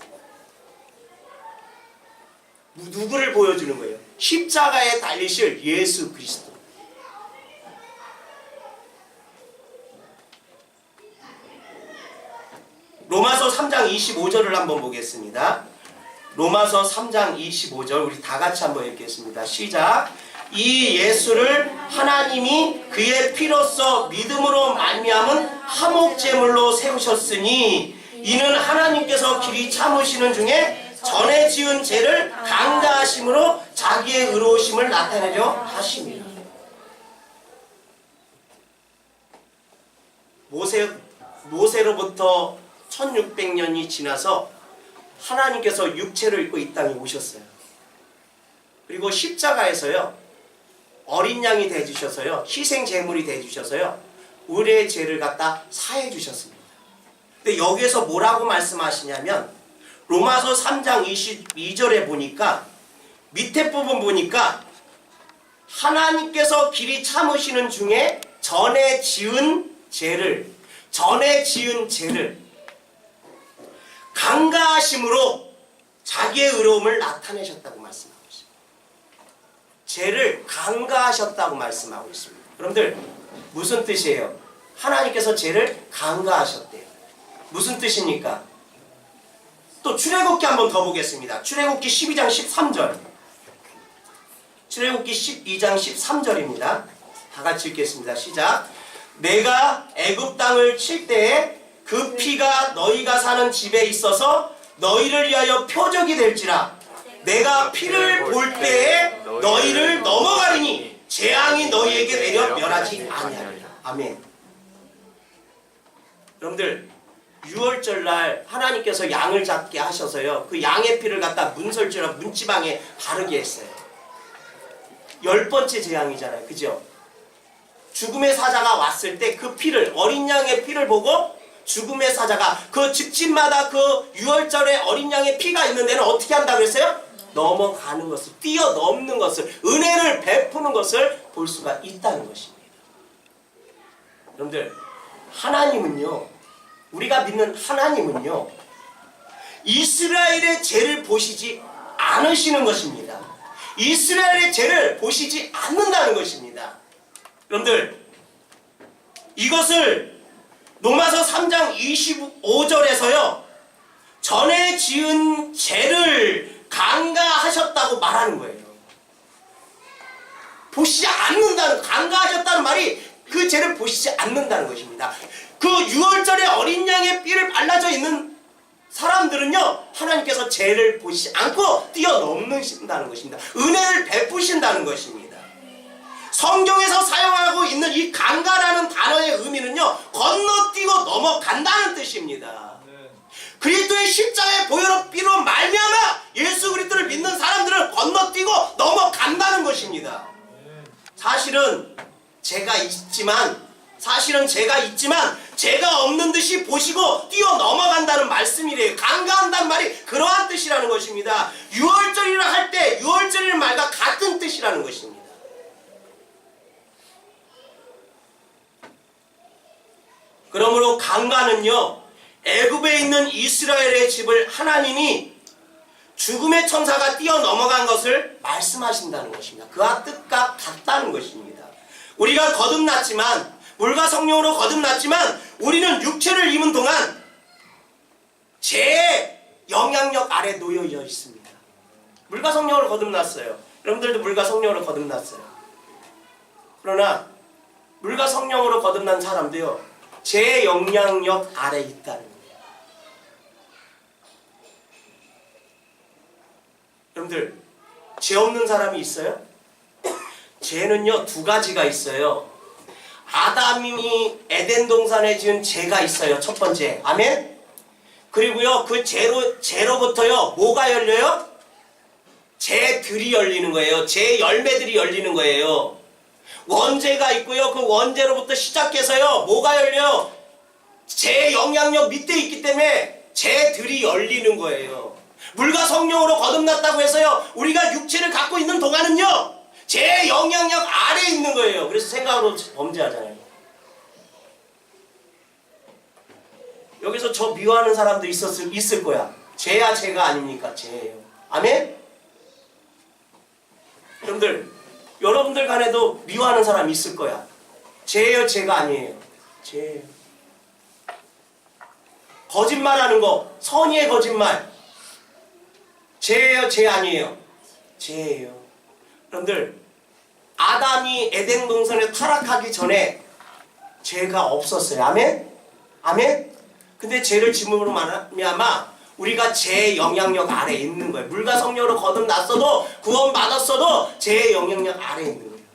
누구를 보여주는 거예요? 십자가에 달리실 예수 그리스도. 로마서 3장 25절을 한번 보겠습니다. 로마서 3장 25절 우리 다 같이 한번 읽겠습니다. 시작. 이 예수를 하나님이 그의 피로써 믿음으로 말미암은 화목제물로 세우셨으니 이는 하나님께서 길이 참으시는 중에 전에 지은 죄를 강다하심으로 자기의 의로우심을 나타내려 하심이라. 모세로부터 1600년이 지나서 하나님께서 육체를 입고 이 땅에 오셨어요. 그리고 십자가에서요, 어린 양이 되어주셔서요, 희생 제물이 되어주셔서요, 우리의 죄를 갖다 사해 주셨습니다. 근데 여기에서 뭐라고 말씀하시냐면 로마서 3장 22절에 보니까 밑에 부분 보니까 하나님께서 길이 참으시는 중에 전에 지은 죄를 강가하심으로 자기의 의로움을 나타내셨다고 말씀하고 있습니다. 죄를 강가하셨다고 말씀하고 있습니다. 여러분들 무슨 뜻이에요? 하나님께서 죄를 강가하셨대요. 무슨 뜻입니까? 또 출애굽기 한번 더 보겠습니다. 출애굽기 12장 13절. 출애굽기 12장 13절입니다. 다 같이 읽겠습니다. 시작. 내가 애굽 땅을 칠 때에 그 피가 너희가 사는 집에 있어서 너희를 위하여 표적이 될지라. 내가 피를 볼 때에 너희를 넘어가리니 재앙이 너희에게 내려 멸하지 아니하리라. 아멘. 여러분들 6월절날 하나님께서 양을 잡게 하셔서요, 그 양의 피를 갖다 문설주나 문지방에 바르게 했어요. 10번째 재앙이잖아요. 그죠? 죽음의 사자가 왔을 때 그 피를, 어린 양의 피를 보고 죽음의 사자가 그 집집마다 그 6월절에 어린 양의 피가 있는 데는 어떻게 한다고 그랬어요? 넘어가는 것을, 뛰어넘는 것을, 은혜를 베푸는 것을 볼 수가 있다는 것입니다. 여러분들, 하나님은요, 우리가 믿는 하나님은요, 이스라엘의 죄를 보시지 않으시는 것입니다. 이스라엘의 죄를 보시지 않는다는 것입니다. 여러분들, 이것을 로마서 3장 25절에서요, 전에 지은 죄를 강가하셨다고 말하는 거예요. 보시지 않는다는, 강가하셨다는 말이 그 죄를 보시지 않는다는 것입니다. 그 6월절에 어린 양의 삐를 발라져 있는 사람들은요, 하나님께서 죄를 보시지 않고 뛰어넘으신다는 것입니다. 은혜를 베푸신다는 것입니다. 성경에서 사용하고 있는 이 강가라는 단어의 의미는요, 건너뛰고 넘어간다는 뜻입니다. 그리스도의 십자가의 보혈의 피로 말미암아 예수 그리스도를 믿는 사람들은 건너뛰고 넘어간다는 것입니다. 사실은 제가 있지만 제가 없는 듯이 보시고 뛰어 넘어간다는 말씀이래요. 강가한다는 말이 그러한 뜻이라는 것입니다. 6월절이라 할 때 6월절이라는 말과 같은 뜻이라는 것입니다. 그러므로 강가는요, 애굽에 있는 이스라엘의 집을 하나님이 죽음의 천사가 뛰어넘어간 것을 말씀하신다는 것입니다. 그와 뜻과 같다는 것입니다. 우리가 거듭났지만, 물과 성령으로 거듭났지만 우리는 육체를 입은 동안 죄의 영향력 아래 놓여 있습니다. 물과 성령으로 거듭났어요. 여러분들도 물과 성령으로 거듭났어요. 그러나 물과 성령으로 거듭난 사람도요, 죄의 영향력 아래 있다는 거예요. 여러분들, 죄 없는 사람이 있어요? 죄는요, 두 가지가 있어요. 아담이 에덴 동산에 지은 죄가 있어요. 첫 번째. 아멘? 그리고요, 그 죄로부터요, 뭐가 열려요? 죄들이 열리는 거예요. 죄 열매들이 열리는 거예요. 원죄가 있고요. 그 원죄로부터 시작해서요. 뭐가 열려요? 제 영향력 밑에 있기 때문에 죄들이 열리는 거예요. 물과 성령으로 거듭났다고 해서요. 우리가 육체를 갖고 있는 동안은요. 제 영향력 아래에 있는 거예요. 그래서 생각으로 범죄하잖아요. 여기서 저 미워하는 사람도 있을 거야. 죄야 죄가 아닙니까? 죄예요. 아멘? 여러분들 간에도 미워하는 사람 있을 거야. 죄예요 죄가 아니에요. 죄예요. 거짓말하는 거, 선의의 거짓말. 죄예요 죄 아니에요. 죄예요. 여러분들, 아담이 에덴 동산에 타락하기 전에 죄가 없었어요. 아멘? 아멘? 근데 죄를 지음으로 말미암아 우리가 죄의 영향력 아래에 있는 거예요. 물과 성령으로 거듭났어도 구원받았어도 죄의 영향력 아래에 있는 거예요.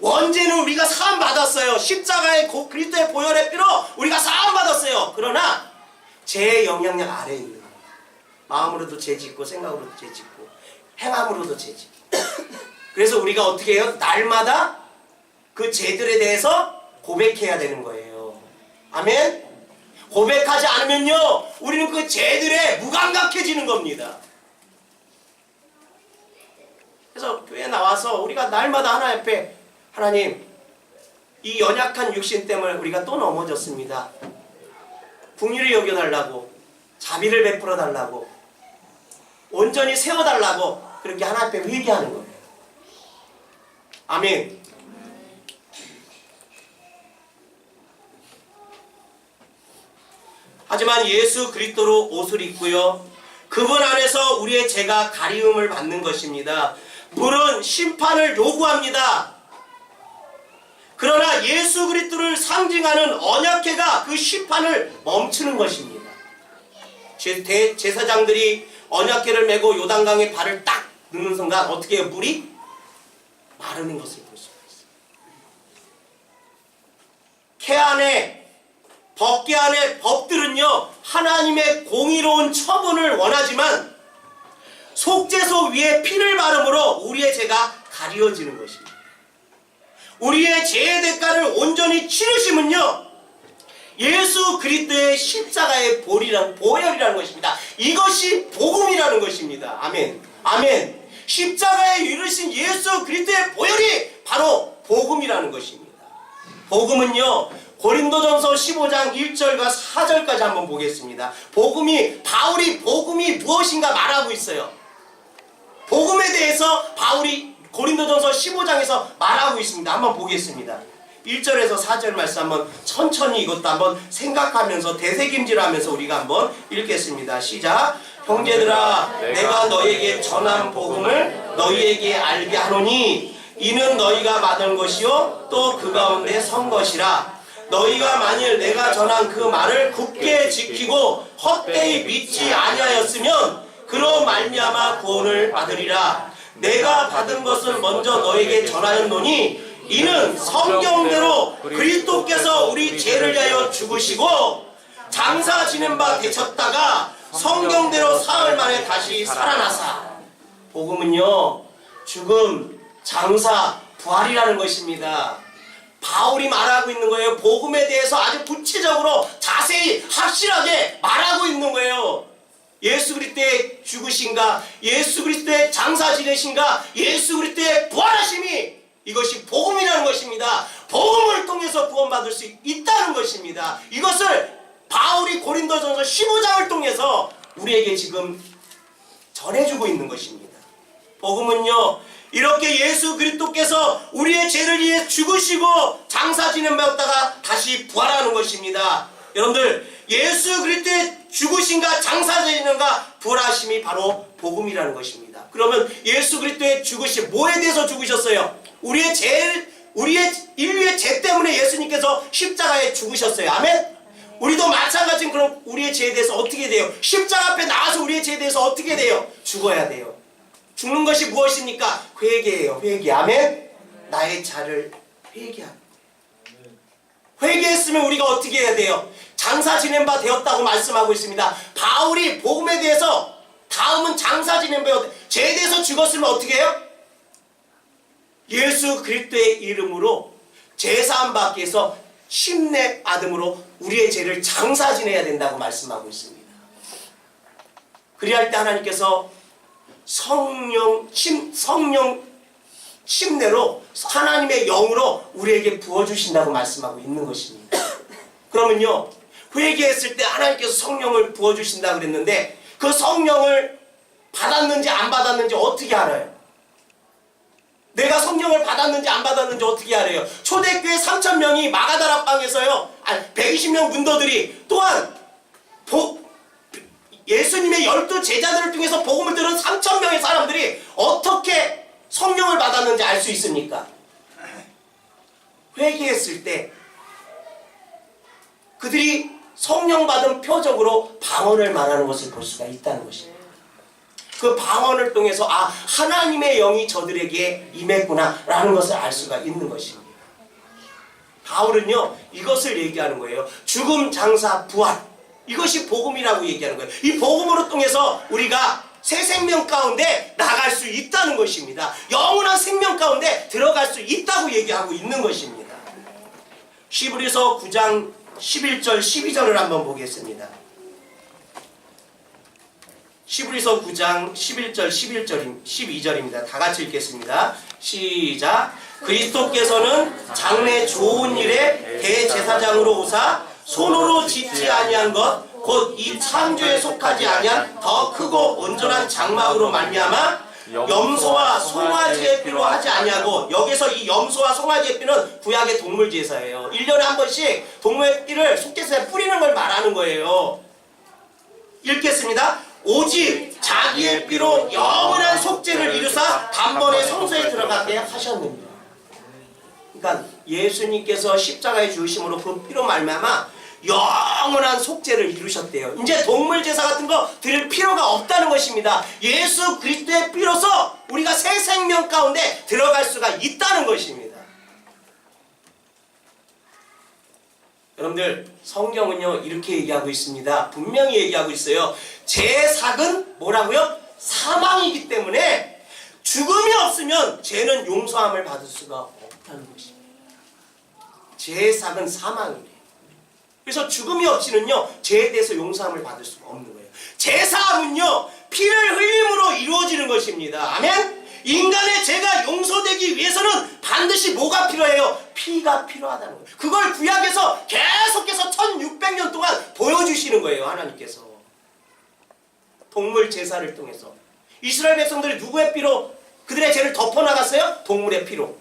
원죄는 우리가 사함받았어요. 십자가의 그리스도의 보혈의 피로 우리가 사함받았어요. 그러나 죄의 영향력 아래에 있는 거예요. 마음으로도 죄 짓고 생각으로도 죄 짓고 행함으로도 죄 짓고. 그래서 우리가 어떻게 해요? 날마다 그 죄들에 대해서 고백해야 되는 거예요. 아멘? 고백하지 않으면요, 우리는 그 죄들에 무감각해지는 겁니다. 그래서 교회에 나와서 우리가 날마다 하나님 앞에, 하나님, 이 연약한 육신 때문에 우리가 또 넘어졌습니다. 긍휼히 여겨달라고, 자비를 베풀어 달라고, 온전히 세워달라고 그렇게 하나님 앞에 회개하는 거예요. 아멘. 하지만 예수 그리스도로 옷을 입고요, 그분 안에서 우리의 죄가 가리움을 받는 것입니다. 물은 심판을 요구합니다. 그러나 예수 그리스도를 상징하는 언약궤가 그 심판을 멈추는 것입니다. 제사장들이 언약궤를 메고 요단강에 발을 딱 넣는 순간 어떻게 해요? 물이 마르는 것을 볼 수가 있어요. 궤 안에, 법궤 안에 법들은요, 하나님의 공의로운 처분을 원하지만 속죄소 위에 피를 바름으로 우리의 죄가 가리워지는 것입니다. 우리의 죄의 대가를 온전히 치르심은요, 예수 그리스도의 십자가의 보혈이라는 것입니다. 이것이 복음이라는 것입니다. 아멘. 아멘. 십자가에 이르신 예수 그리스도의 보혈이 바로 복음이라는 것입니다. 복음은요, 고린도전서 15장 1절과 4절까지 한번 보겠습니다. 바울이 복음이 무엇인가 말하고 있어요. 복음에 대해서 바울이 고린도전서 15장에서 말하고 있습니다. 한번 보겠습니다. 1절에서 4절 말씀 한번 천천히 이것도 한번 생각하면서 되새김질하면서 우리가 한번 읽겠습니다. 시작. 형제들아, 내가 너희에게 전한 복음을 너희에게 알게 하노니 이는 너희가 받은 것이요 또 그 가운데 선 것이라. 너희가 만일 내가 전한 그 말을 굳게 지키고 헛되이 믿지 아니하였으면 그로 말미암아 구원을 받으리라. 내가 받은 것을 먼저 너에게 전하였노니 이는 성경대로 그리스도께서 우리 죄를 위하여 죽으시고 장사 지낸 바 되셨다가 성경대로 사흘 만에 다시 살아나사. 복음은요, 죽음, 장사, 부활이라는 것입니다. 바울이 말하고 있는 거예요. 복음에 대해서 아주 구체적으로 자세히 확실하게 말하고 있는 거예요. 예수 그리스도의 죽으신가, 예수 그리스도의 장사 지내신가, 예수 그리스도의 부활하심이, 이것이 복음이라는 것입니다. 복음을 통해서 구원받을 수 있다는 것입니다. 이것을 바울이 고린도전서 15장을 통해서 우리에게 지금 전해주고 있는 것입니다. 복음은요, 이렇게 예수 그리스도께서 우리의 죄를 위해 죽으시고 장사 지낸 바였다가 다시 부활하는 것입니다. 여러분들, 예수 그리스도의 죽으신가 장사 지낸가 부활하심이 바로 복음이라는 것입니다. 그러면 예수 그리스도의 죽으심, 뭐에 대해서 죽으셨어요? 우리의 인류의 죄 때문에 예수님께서 십자가에 죽으셨어요. 아멘? 우리도 마찬가지인 그럼 우리의 죄에 대해서 어떻게 돼요? 십자가 앞에 나와서 우리의 죄에 대해서 어떻게 돼요? 죽어야 돼요. 죽는 것이 무엇입니까? 회개예요. 회개. 아멘? 나의 자를 회개하는. 회개했으면 우리가 어떻게 해야 돼요? 장사 지낸 바 되었다고 말씀하고 있습니다. 바울이 복음에 대해서 다음은 장사 지낸 바, 죄에 대해서 죽었으면 어떻게 해요? 예수 그리스도의 이름으로 제사함 받기 위해서 침례 받음으로 우리의 죄를 장사 지내야 된다고 말씀하고 있습니다. 그리할 때 하나님께서 성령 침례로 하나님의 영으로 우리에게 부어주신다고 말씀하고 있는 것입니다. 그러면요, 회개했을 때 하나님께서 성령을 부어주신다고 그랬는데 그 성령을 받았는지 안 받았는지 어떻게 알아요? 내가 성령을 받았는지 안 받았는지 어떻게 알아요? 초대교회 3,000명이 마가다락방에서요, 120명 문도들이 또한 예수님의 12 제자들을 통해서 복음을 들은 3,000명의 사람들이 어떻게 성령을 받았는지 알 수 있습니까? 회개했을 때 그들이 성령 받은 표적으로 방언을 말하는 것을 볼 수가 있다는 것입니다. 그 방언을 통해서 하나님의 영이 저들에게 임했구나 라는 것을 알 수가 있는 것입니다. 바울은요, 이것을 얘기하는 거예요. 죽음, 장사, 부활, 이것이 복음이라고 얘기하는 거예요. 이 복음으로 통해서 우리가 새 생명 가운데 나갈 수 있다는 것입니다. 영원한 생명 가운데 들어갈 수 있다고 얘기하고 있는 것입니다. 히브리서 9장 11절 12절을 한번 보겠습니다. 히브리서 9장 11절 12절입니다. 다 같이 읽겠습니다. 시작. 그리스도께서는 장래 좋은 일에 대제사장으로 오사 손으로 짓지 아니한 것 곧 이 창조에 속하지 아니한 더 크고 온전한 장막으로 말미암아 염소와 송아지의 피로 하지 아니하고, 여기서 이 염소와 송아지의 피는 구약의 동물 제사예요. 1년에 한 번씩 동물의 피를 속죄제사에 뿌리는 걸 말하는 거예요. 읽겠습니다. 오직 자기의 피로 영원한 속죄를 이루사 단번에 성소에 들어가게 하셨느니라. 그러니까 예수님께서 십자가에 죽으심으로 그 피로 말미암아 영원한 속죄를 이루셨대요. 이제 동물 제사 같은 거 드릴 필요가 없다는 것입니다. 예수 그리스도의 피로서 우리가 새 생명 가운데 들어갈 수가 있다는 것입니다. 여러분들, 성경은요 이렇게 얘기하고 있습니다. 분명히 얘기하고 있어요. 죄삭은 뭐라고요? 사망이기 때문에 죽음이 없으면 죄는 용서함을 받을 수가 없다는 것입니다. 죄삭은 사망이래요. 그래서 죽음이 없이는요 죄에 대해서 용서함을 받을 수가 없는 거예요. 제사함은요 피를 흘림으로 이루어지는 것입니다. 아멘. 인간의 죄가 용서되기 위해서는 반드시 뭐가 필요해요? 피가 필요하다는 거예요. 그걸 구약에서 계속해서 1600년 동안 보여주시는 거예요. 하나님께서 동물 제사를 통해서 이스라엘 백성들이 누구의 피로 그들의 죄를 덮어나갔어요? 동물의 피로.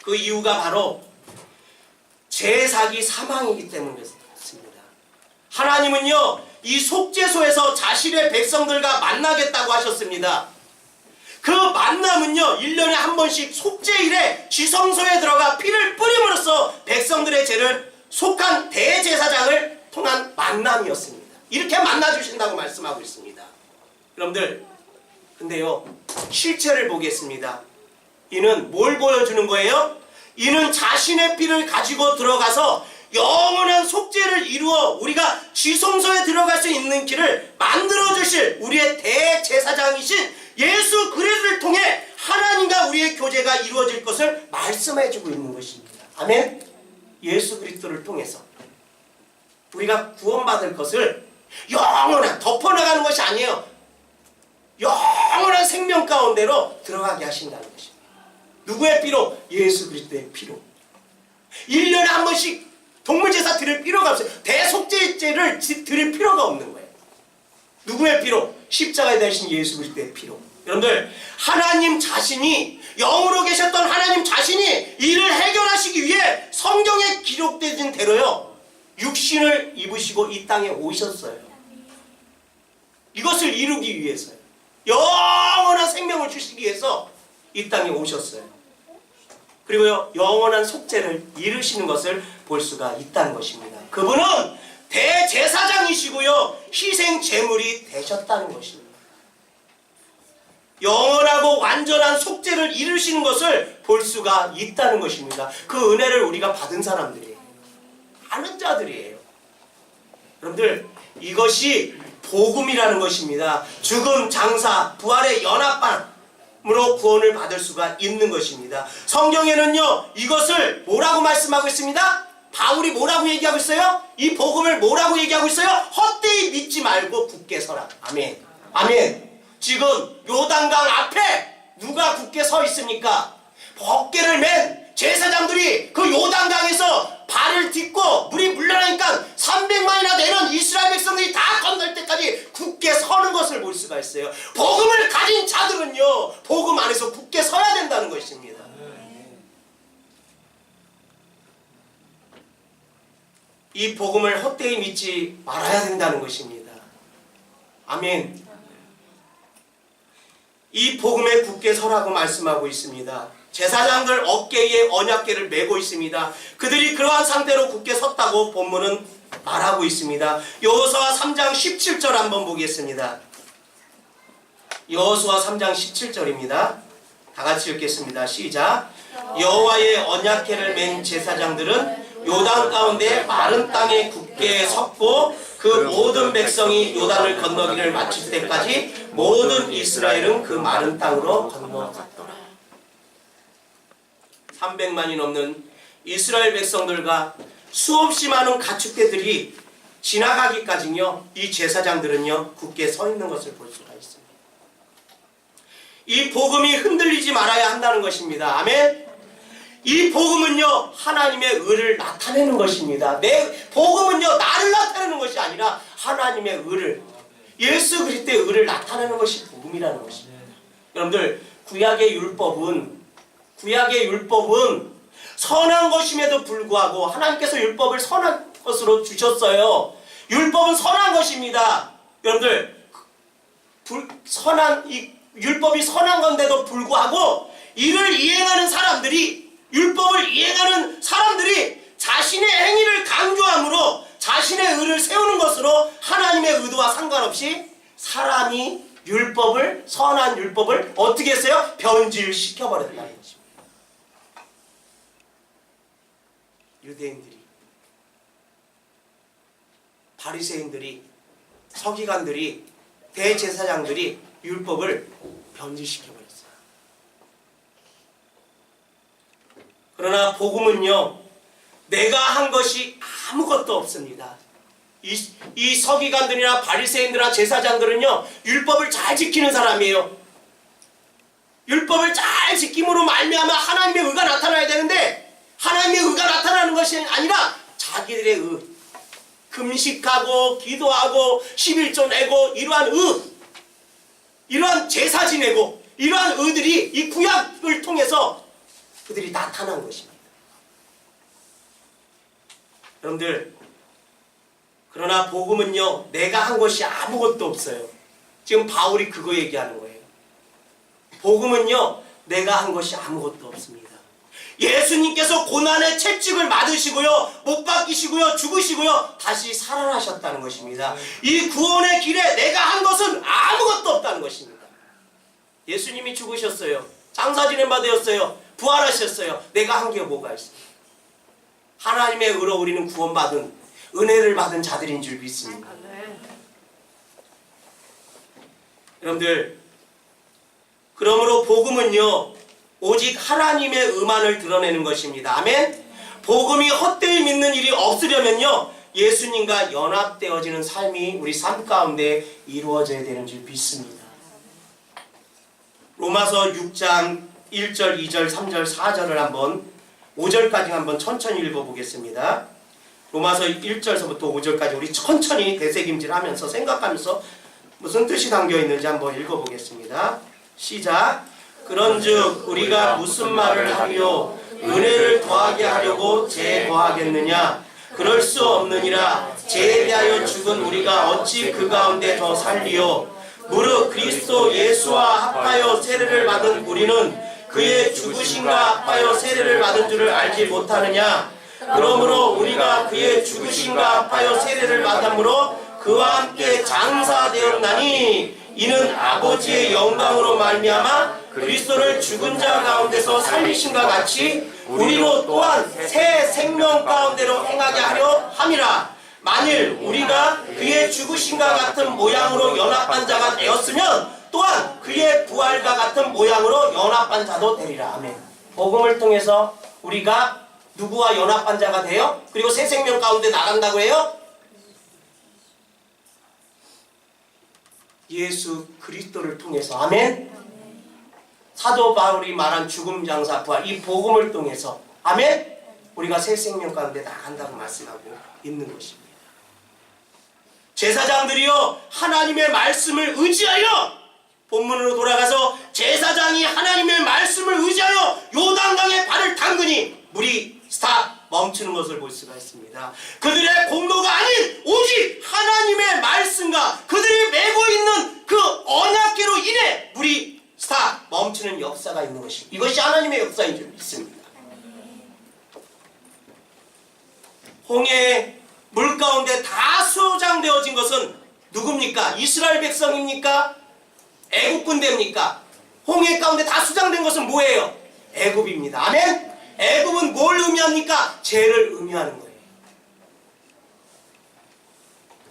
그 이유가 바로 죄삭이 사망이기 때문이었습니다. 하나님은요 이 속죄소에서 자신의 백성들과 만나겠다고 하셨습니다. 그 만남은요 1년에 한 번씩 속죄일에 지성소에 들어가 피를 뿌림으로써 백성들의 죄를 속한 대제사장을 통한 만남이었습니다. 이렇게 만나주신다고 말씀하고 있습니다. 여러분들, 근데요 실체를 보겠습니다. 이는 뭘 보여주는 거예요? 이는 자신의 피를 가지고 들어가서 영원한 속죄를 이루어 우리가 지성소에 들어갈 수 있는 길을 만들어주실 우리의 대제사장이신 예수 그리스도를 통해 하나님과 우리의 교제가 이루어질 것을 말씀해주고 있는 것입니다. 아멘. 예수 그리스도를 통해서 우리가 구원받을 것을 영원한 덮어나가는 것이 아니에요. 영원한 생명 가운데로 들어가게 하신다는 것입니다. 누구의 피로? 예수 그리스도의 피로. 1년에 한 번씩 동물제사 드릴 필요가 없어요. 대속죄제를 드릴 필요가 없는 거예요. 누구의 피로? 십자가에 달리신 예수 그리스도의 피로. 여러분들, 하나님 자신이, 영으로 계셨던 하나님 자신이 이를 해결하시기 위해 성경에 기록된 대로요 육신을 입으시고 이 땅에 오셨어요. 이것을 이루기 위해서요. 영원한 생명을 주시기 위해서 이 땅에 오셨어요. 그리고요 영원한 속죄를 이루시는 것을 볼 수가 있다는 것입니다. 그분은 대제사장이시고요 희생 제물이 되셨다는 것입니다. 영원하고 완전한 속죄를 이루시는 것을 볼 수가 있다는 것입니다. 그 은혜를 우리가 받은 사람들이에요. 아는 자들이에요. 여러분들, 이것이 복음이라는 것입니다. 죽음, 장사, 부활의 연합함으로 구원을 받을 수가 있는 것입니다. 성경에는요, 이것을 뭐라고 말씀하고 있습니다? 바울이 뭐라고 얘기하고 있어요? 이 복음을 뭐라고 얘기하고 있어요? 헛되이 믿지 말고 굳게 서라. 아멘. 아멘. 지금 요단강 앞에 누가 굳게 서 있습니까? 법궤를 맨 제사장들이 그 요단강에서 발을 딛고 물이 물러나니까 300만이나 되는 이스라엘 백성들이 다 건널 때까지 굳게 서는 것을 볼 수가 있어요. 복음을 가진 자들은요, 복음 안에서 굳게 서야 된다는 것입니다. 이 복음을 헛되이 믿지 말아야 된다는 것입니다. 아멘. 이 복음에 굳게 서라고 말씀하고 있습니다. 제사장들 어깨에 언약궤를 메고 있습니다. 그들이 그러한 상태로 굳게 섰다고 본문은 말하고 있습니다. 여호수아 3장 17절 한번 보겠습니다. 여호수아 3장 17절입니다. 다 같이 읽겠습니다. 시작. 여호와의 언약궤를 맨 제사장들은 요단 가운데 마른 땅에 굳게 섰고 그 모든 백성이 요단을 건너기를 마칠 때까지 모든 이스라엘은 그 마른 땅으로 건너갔더라. 300만이 넘는 이스라엘 백성들과 수없이 많은 가축대들이 지나가기까지요, 이 제사장들은요 굳게 서 있는 것을 볼 수가 있습니다. 이 복음이 흔들리지 말아야 한다는 것입니다. 아멘. 이 복음은요, 하나님의 의를 나타내는 것입니다. 내 복음은요, 나를 나타내는 것이 아니라 하나님의 의를, 예수 그리스도의 의를 나타내는 것이 복음이라는 것입니다. 여러분들, 구약의 율법은 선한 것임에도 불구하고 하나님께서 율법을 선한 것으로 주셨어요. 율법은 선한 것입니다. 여러분들, 율법이 선한 건데도 불구하고 이를 이행하는 사람들이, 율법을 이행하는 사람들이 자신의 행위를 강조함으로 자신의 의를 세우는 것으로 하나님의 의도와 상관없이 사람이 율법을, 선한 율법을 어떻게 했어요? 변질시켜버렸다는 것입니다. 유대인들이, 바리새인들이, 서기관들이, 대제사장들이 율법을 변질시켜버렸어요. 그러나 복음은요, 내가 한 것이 아무것도 없습니다. 이 서기관들이나 바리새인들이나 제사장들은요, 율법을 잘 지키는 사람이에요. 율법을 잘 지킴으로 말미암아 하나님의 의가 나타나야 되는데, 하나님의 의가 나타나는 것이 아니라 자기들의 의, 금식하고 기도하고 11조 내고 이러한 제사 지내고 이러한 의들이 이 구약을 통해서 그들이 나타난 것입니다. 여러분들, 그러나 복음은요, 내가 한 것이 아무것도 없어요. 지금 바울이 그거 얘기하는 거예요. 복음은요, 내가 한 것이 아무것도 없습니다. 예수님께서 고난의 채찍을 맞으시고요, 못 박히시고요, 죽으시고요, 다시 살아나셨다는 것입니다. 이 구원의 길에 내가 한 것은 아무것도 없다는 것입니다. 예수님이 죽으셨어요. 장사 지낸 바 되었어요. 부활하셨어요. 내가 한 게 뭐가 있습니까? 하나님의 의로 우리는 구원받은, 은혜를 받은 자들인 줄 믿습니다. 여러분들, 그러므로 복음은요, 오직 하나님의 의만을 드러내는 것입니다. 아멘? 복음이 헛되이 믿는 일이 없으려면요, 예수님과 연합되어지는 삶이 우리 삶 가운데 이루어져야 되는 줄 믿습니다. 로마서 6장 1절, 2절, 3절, 4절을 한번 5절까지 한번 천천히 읽어보겠습니다. 로마서 1절서부터 5절까지 우리 천천히 되새김질하면서 생각하면서 무슨 뜻이 담겨있는지 한번 읽어보겠습니다. 시작. 그런즉 우리가 무슨 말을 하리요? 은혜를 더하게 하려고 제거하겠느냐? 그럴 수 없느니라. 죄에 대하여 죽은 우리가 어찌 그 가운데 더 살리요? 무릇 그리스도 예수와 합하여 세례를 받은 우리는 그의 죽으심과 합하여 세례를 받은 줄을 알지 못하느냐? 그러므로 우리가 그의 죽으심과 합하여 세례를 받음으로 그와 함께 장사되었나니 이는 아버지의 영광으로 말미암아 그리스도를 죽은 자 가운데서 살리심과 같이 우리로 또한 새 생명 가운데로 행하게 하려 함이라. 만일 우리가 그의 죽으심과 같은 모양으로 연합한 자가 되었으면 또한 그의 부활과 같은 모양으로 연합한 자도 되리라. 아멘. 복음을 통해서 우리가 누구와 연합한 자가 돼요? 그리고 새 생명 가운데 나간다고 해요? 예수 그리스도를 통해서. 아멘. 사도 바울이 말한 죽음 장사 부활, 이 복음을 통해서, 아멘, 우리가 새 생명 가운데 나간다고 말씀하고 있는 것입니다. 제사장들이요 하나님의 말씀을 의지하여, 본문으로 돌아가서 제사장이 하나님의 말씀을 의지하여 요단강에 발을 담그니 물이 스탑 멈추는 것을 볼 수가 있습니다. 그들의 공로가 아닌 오직 하나님의 말씀과 그들이 메고 있는 그 언약궤로 인해 물이 스탑 멈추는 역사가 있는 것입니다. 이것이 하나님의 역사인 줄 믿습니다. 홍해의 물 가운데 다 소장되어진 것은 누굽니까? 이스라엘 백성입니까? 애굽 군대입니까? 홍해 가운데 다 수장된 것은 뭐예요? 애굽입니다. 아멘? 애굽은 뭘 의미합니까? 죄를 의미하는 거예요.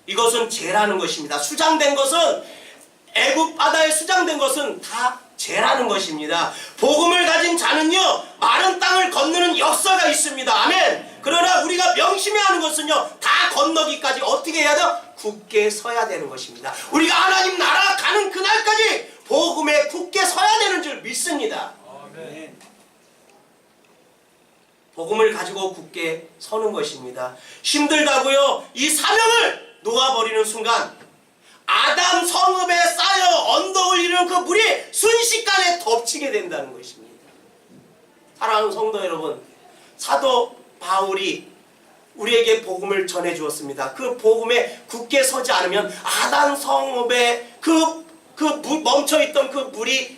이것은 죄라는 것입니다. 수장된 것은, 애굽 바다에 수장된 것은 다 죄라는 것입니다. 복음을 가진 자는요 마른 땅을 건너는 역사가 있습니다. 아멘. 그러나 우리가 명심해야 하는 것은요 다 건너기까지 어떻게 해야 돼요? 굳게 서야 되는 것입니다. 우리가 하나님 나라 가는 그날까지 복음에 굳게 서야 되는 줄 믿습니다. 아멘. 복음을 가지고 굳게 서는 것입니다. 힘들다고요 이 사명을 놓아버리는 순간 아담 성읍에 쌓여 언덕을 이루는 그 물이 순식간에 덮치게 된다는 것입니다. 사랑하는 성도 여러분, 사도 바울이 우리에게 복음을 전해 주었습니다. 그 복음에 굳게 서지 않으면 아담 성읍에 멈춰있던 그 물이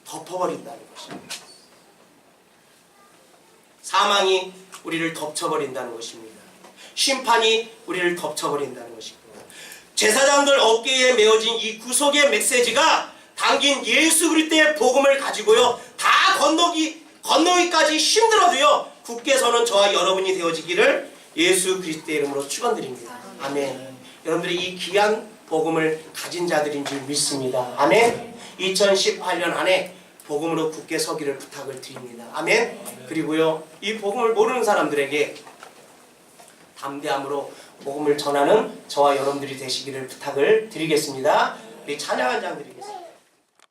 덮어버린다는 것입니다. 사망이 우리를 덮쳐버린다는 것입니다. 심판이 우리를 덮쳐버린다는 것입니다. 제사장들 어깨에 메어진 이 구속의 메시지가 담긴 예수 그리스도의 복음을 가지고요 다 건너기까지 힘들어도요 굳게 서는 저와 여러분이 되어지기를 예수 그리스도의 이름으로 축원드립니다. 아멘. 여러분들이 이 귀한 복음을 가진 자들인 줄 믿습니다. 아멘. 2018년 안에 복음으로 굳게 서기를 부탁을 드립니다. 아멘. 그리고요 이 복음을 모르는 사람들에게 담대함으로 복음을 전하는 저와 여러분들이 되시기를 부탁을 드리겠습니다. 우리 찬양 한 장 드리겠습니다.